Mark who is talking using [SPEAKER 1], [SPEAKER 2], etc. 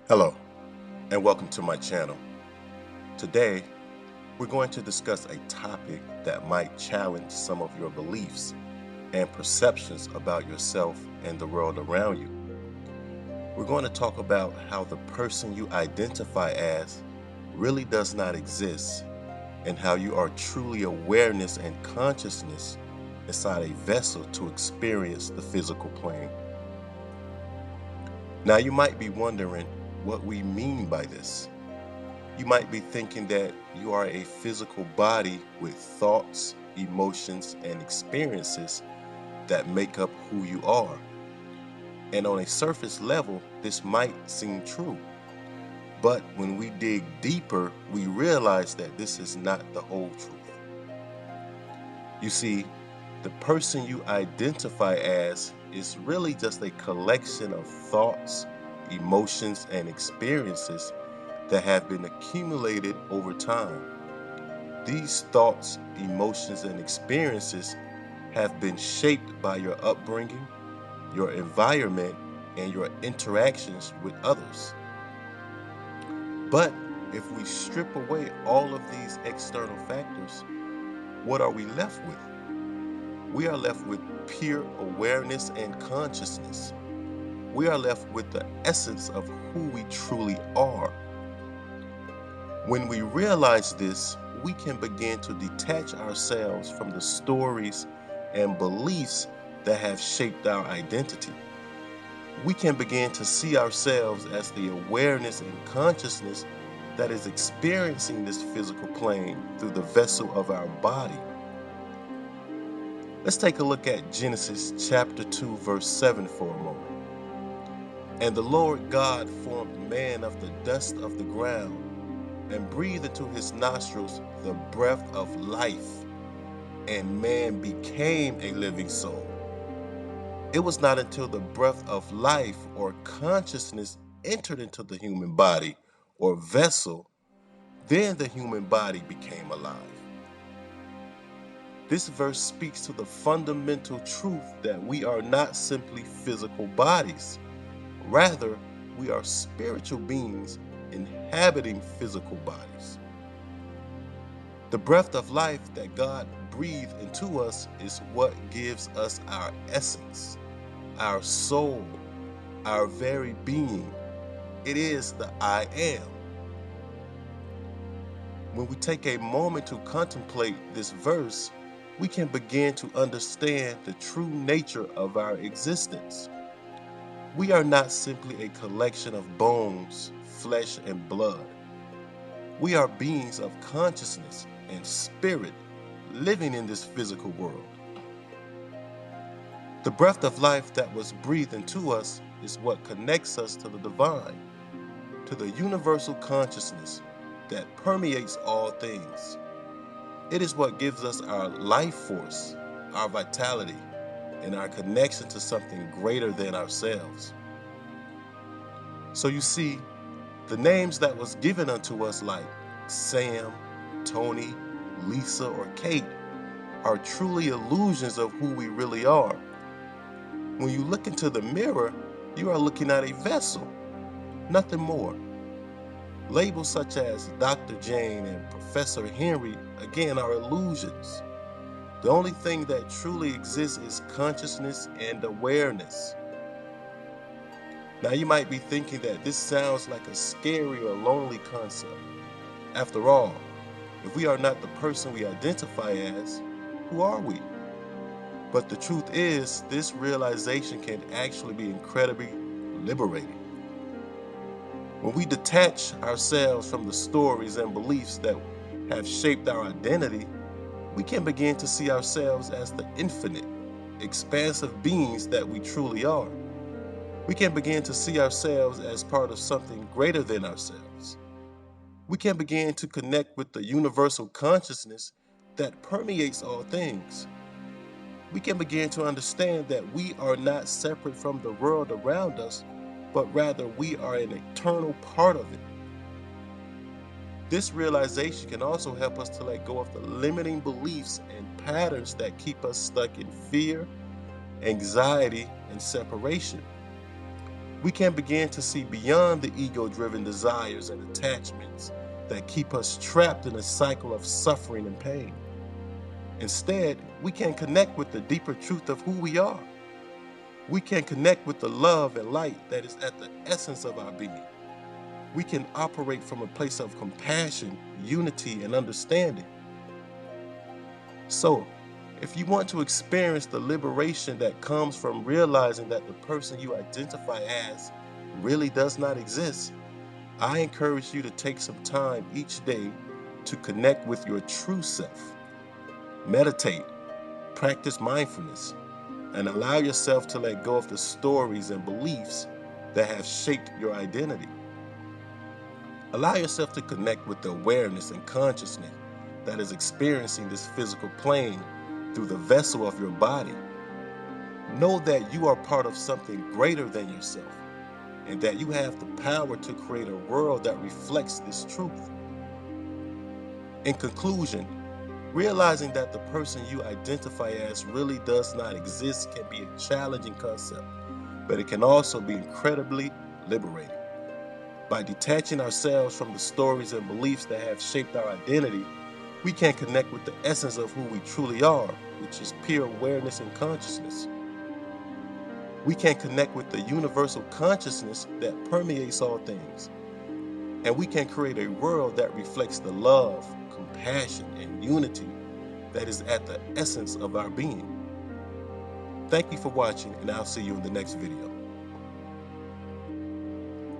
[SPEAKER 1] Hello, and welcome to my channel. Today, we're going to discuss a topic that might challenge some of your beliefs and perceptions about yourself and the world around you. We're going to talk about how the person you identify as really does not exist, and how you are truly awareness and consciousness inside a vessel to experience the physical plane. Now, you might be wondering what we mean by this. You might be thinking that you are a physical body with thoughts, emotions, and experiences that make up who you are. And on a surface level, this might seem true. But when we dig deeper, we realize that this is not the whole truth. You see, the person you identify as is really just a collection of thoughts, emotions, and experiences that have been accumulated over time. These thoughts, emotions, and experiences have been shaped by your upbringing, your environment, and your interactions with others. But if we strip away all of these external factors, what are we left with? We are left with pure awareness and consciousness. We are left with the essence of who we truly are. When we realize this, we can begin to detach ourselves from the stories and beliefs that have shaped our identity. We can begin to see ourselves as the awareness and consciousness that is experiencing this physical plane through the vessel of our body. Let's take a look at Genesis chapter 2, verse 7 for a moment. And the Lord God formed man of the dust of the ground and breathed into his nostrils the breath of life, and man became a living soul. It was not until the breath of life or consciousness entered into the human body or vessel, then the human body became alive. This verse speaks to the fundamental truth that we are not simply physical bodies. Rather, we are spiritual beings inhabiting physical bodies. The breath of life that God breathed into us is what gives us our essence, our soul, our very being. It is the I am. When we take a moment to contemplate this verse, we can begin to understand the true nature of our existence. We are not simply a collection of bones, flesh, and blood. We are beings of consciousness and spirit living in this physical world. The breath of life that was breathed into us is what connects us to the divine, to the universal consciousness that permeates all things. It is what gives us our life force, our vitality, and our connection to something greater than ourselves. So you see, the names that was given unto us like Sam, Tony, Lisa, or Kate are truly illusions of who we really are. When you look into the mirror, you are looking at a vessel, nothing more. Labels such as Dr. Jane and Professor Henry, again, are illusions. The only thing that truly exists is consciousness and awareness. Now you might be thinking that this sounds like a scary or lonely concept. After all, if we are not the person we identify as, who are we? But the truth is, this realization can actually be incredibly liberating. When we detach ourselves from the stories and beliefs that have shaped our identity, we can begin to see ourselves as the infinite, expansive beings that we truly are. We can begin to see ourselves as part of something greater than ourselves. We can begin to connect with the universal consciousness that permeates all things. We can begin to understand that we are not separate from the world around us, but rather we are an eternal part of it. This realization can also help us to let go of the limiting beliefs and patterns that keep us stuck in fear, anxiety, and separation. We can begin to see beyond the ego-driven desires and attachments that keep us trapped in a cycle of suffering and pain. Instead, we can connect with the deeper truth of who we are. We can connect with the love and light that is at the essence of our being. We can operate from a place of compassion, unity, and understanding. So, if you want to experience the liberation that comes from realizing that the person you identify as really does not exist, I encourage you to take some time each day to connect with your true self. Meditate, practice mindfulness, and allow yourself to let go of the stories and beliefs that have shaped your identity. Allow yourself to connect with the awareness and consciousness that is experiencing this physical plane through the vessel of your body. Know that you are part of something greater than yourself, and that you have the power to create a world that reflects this truth. In conclusion, realizing that the person you identify as really does not exist can be a challenging concept, but it can also be incredibly liberating. By detaching ourselves from the stories and beliefs that have shaped our identity, we can connect with the essence of who we truly are, which is pure awareness and consciousness. We can connect with the universal consciousness that permeates all things, and we can create a world that reflects the love, compassion, and unity that is at the essence of our being. Thank you for watching, and I'll see you in the next video.